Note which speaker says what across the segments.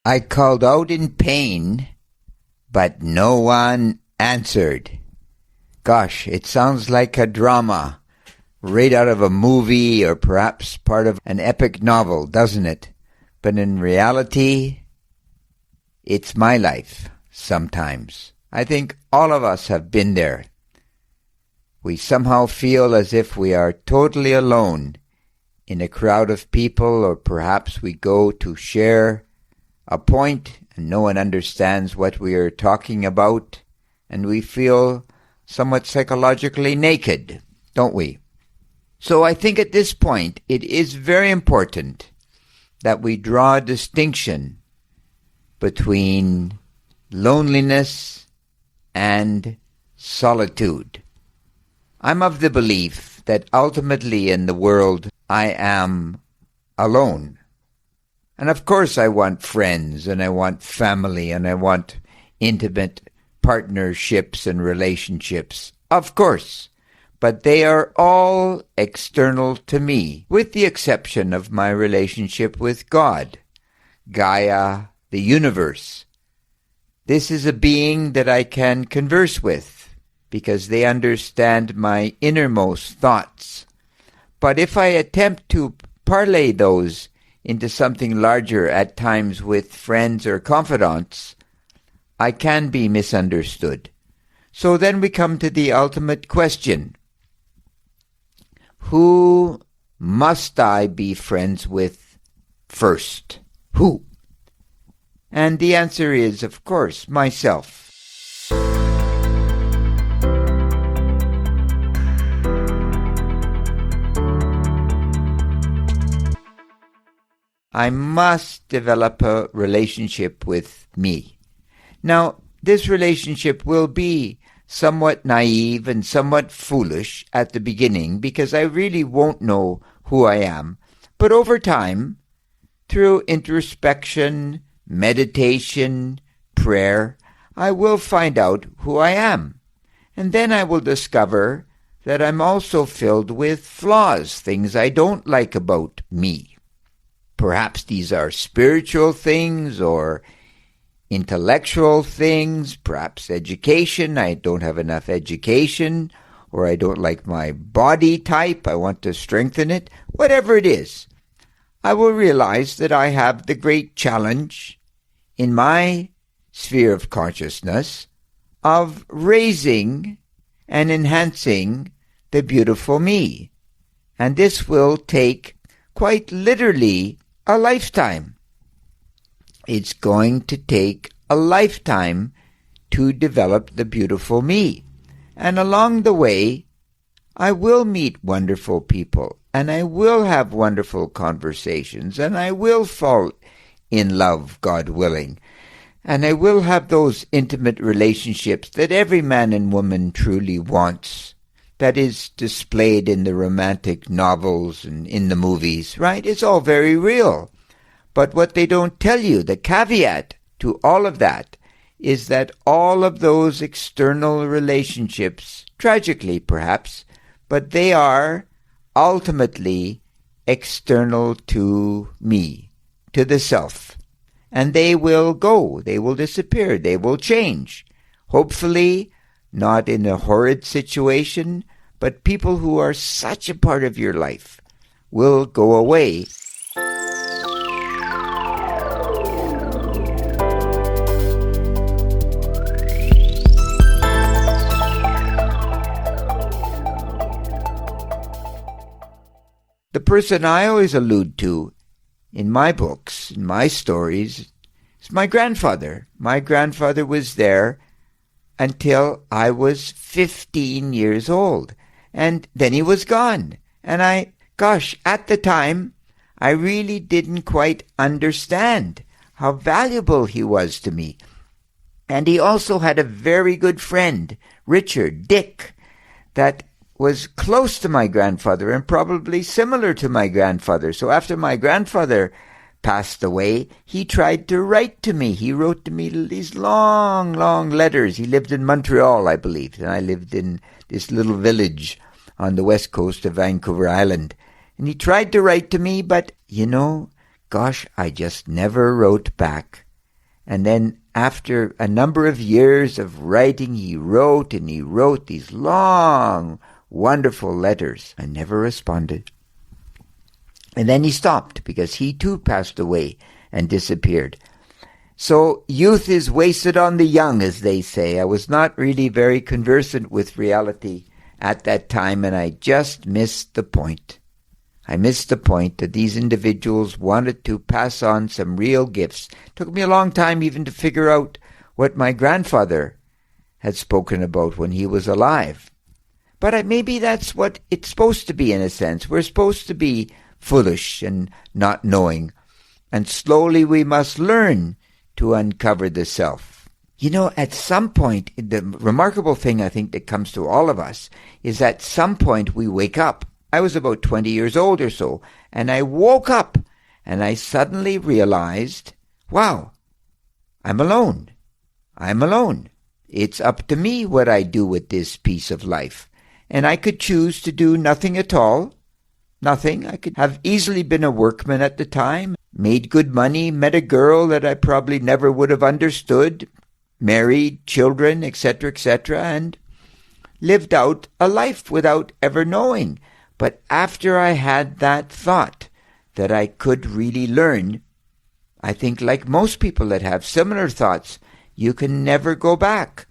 Speaker 1: I called out in pain, but no one answered. Gosh, it sounds like a drama right out of a movie or perhaps part of an epic novel, doesn't it? But in reality, it's my life sometimes. I think all of us have been there. We somehow feel as if we are totally alone in a crowd of people, or perhaps we go to share a point and no one understands what we are talking about, and we feel somewhat psychologically naked, don't we? So I think at this point it is very important that we draw a distinction between loneliness and solitude. I'm of the belief that ultimately in the world I am alone. And of course I want friends, and I want family, and I want intimate partnerships and relationships. Of course. But they are all external to me, with the exception of my relationship with God, Gaia, the universe. This is a being that I can converse with, because they understand my innermost thoughts. But if I attempt to parlay those into something larger at times with friends or confidants, I can be misunderstood. So then we come to the ultimate question. Who must I be friends with first? Who? And the answer is, of course, myself. I must develop a relationship with me. Now, this relationship will be somewhat naive and somewhat foolish at the beginning, because I really won't know who I am. But over time, through introspection, meditation, prayer, I will find out who I am. And then I will discover that I'm also filled with flaws, things I don't like about me. Perhaps these are spiritual things or intellectual things, perhaps education. I don't have enough education, or I don't like my body type. I want to strengthen it. Whatever it is, I will realize that I have the great challenge in my sphere of consciousness of raising and enhancing the beautiful me. And this will take quite literally a lifetime. It's going to take a lifetime to develop the beautiful me. And along the way, I will meet wonderful people, and I will have wonderful conversations, and I will fall in love, God willing. And I will have those intimate relationships that every man and woman truly wants, that is displayed in the romantic novels and in the movies, right? It's all very real. But what they don't tell you, the caveat to all of that, is that all of those external relationships, tragically perhaps, but they are ultimately external to me, to the self. And they will go, they will disappear, they will change. Hopefully, not in a horrid situation, but people who are such a part of your life will go away. The person I always allude to in my books, in my stories, is my grandfather. My grandfather was there until I was 15 years old. And then he was gone. And at the time, I really didn't quite understand how valuable he was to me. And he also had a very good friend, Dick, that was close to my grandfather and probably similar to my grandfather. So after my grandfather passed away, he tried to write to me. He wrote to me these long, long letters. He lived in Montreal, I believe, and I lived in this little village on the west coast of Vancouver Island. And he tried to write to me, but, I just never wrote back And then after a number of years of writing, he wrote these long, wonderful letters. I never responded. And then he stopped because he too passed away and disappeared. So youth is wasted on the young, as they say. I was not really very conversant with reality at that time, and I just missed the point. I missed the point that these individuals wanted to pass on some real gifts. It took me a long time even to figure out what my grandfather had spoken about when he was alive. But maybe that's what it's supposed to be, in a sense. We're supposed to be foolish and not knowing. And slowly we must learn to uncover the self. You know, at some point, the remarkable thing I think that comes to all of us is at some point we wake up. I was about 20 years old or so, and I woke up and I suddenly realized, wow, I'm alone. I'm alone. It's up to me what I do with this piece of life. And I could choose to do nothing at all. Nothing. I could have easily been a workman at the time, made good money, met a girl that I probably never would have understood, married, children, etc., and lived out a life without ever knowing. But after I had that thought that I could really learn, I think like most people that have similar thoughts, you can never go back.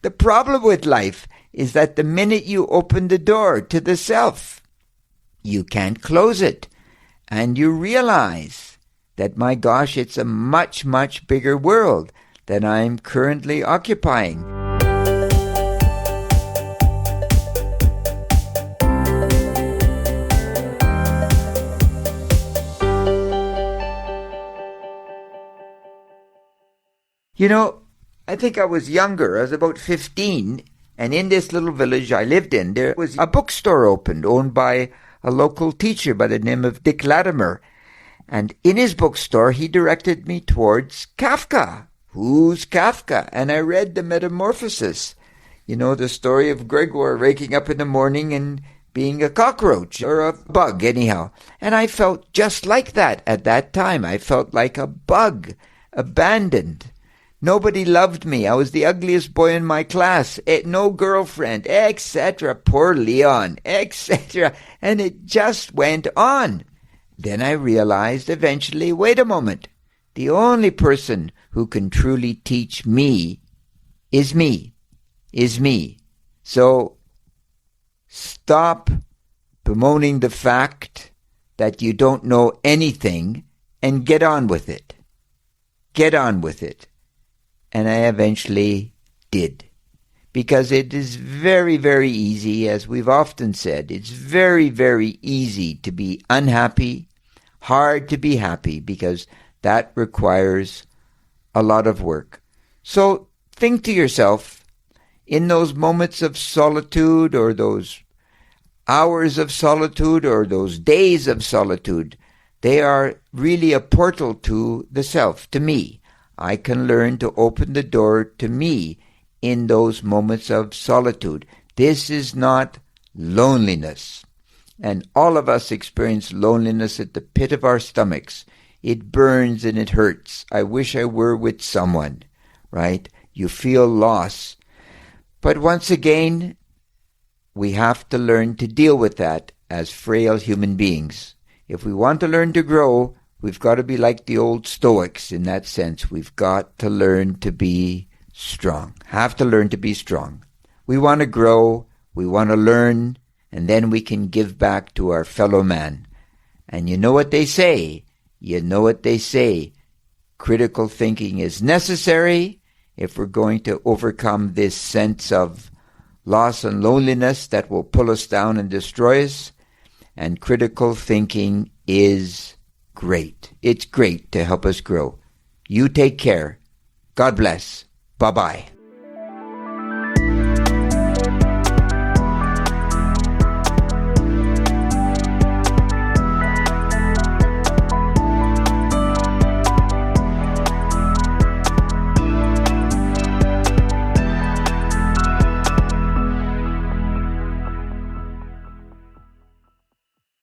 Speaker 1: The problem with life is that the minute you open the door to the self, you can't close it. And you realize that, my gosh, it's a much, much bigger world than I'm currently occupying. You know, I think I was younger. I was about 15, and in this little village I lived in, there was a bookstore opened, owned by a local teacher by the name of Dick Latimer. And in his bookstore, he directed me towards Kafka. Who's Kafka? And I read The Metamorphosis. You know, the story of Gregor waking up in the morning and being a cockroach, or a bug anyhow. And I felt just like that at that time. I felt like a bug, abandoned. Nobody loved me. I was the ugliest boy in my class. No girlfriend, etc. Poor Leon, etc. And it just went on. Then I realized eventually, wait a moment. The only person who can truly teach me is me. So stop bemoaning the fact that you don't know anything and get on with it. Get on with it. And I eventually did. Because it is very, very easy, as we've often said, it's very, very easy to be unhappy, hard to be happy, because that requires a lot of work. So think to yourself, in those moments of solitude, or those hours of solitude, or those days of solitude, they are really a portal to the self, to me. I can learn to open the door to me in those moments of solitude. This is not loneliness. And all of us experience loneliness at the pit of our stomachs. It burns and it hurts. I wish I were with someone, right? You feel loss. But once again, we have to learn to deal with that as frail human beings. If we want to learn to grow, we've got to be like the old Stoics in that sense. We've got to learn to be strong. Have to learn to be strong. We want to grow, we want to learn, and then we can give back to our fellow man. And you know what they say? Critical thinking is necessary if we're going to overcome this sense of loss and loneliness that will pull us down and destroy us. And critical thinking is great. It's great to help us grow. You take care. God bless. Bye-bye.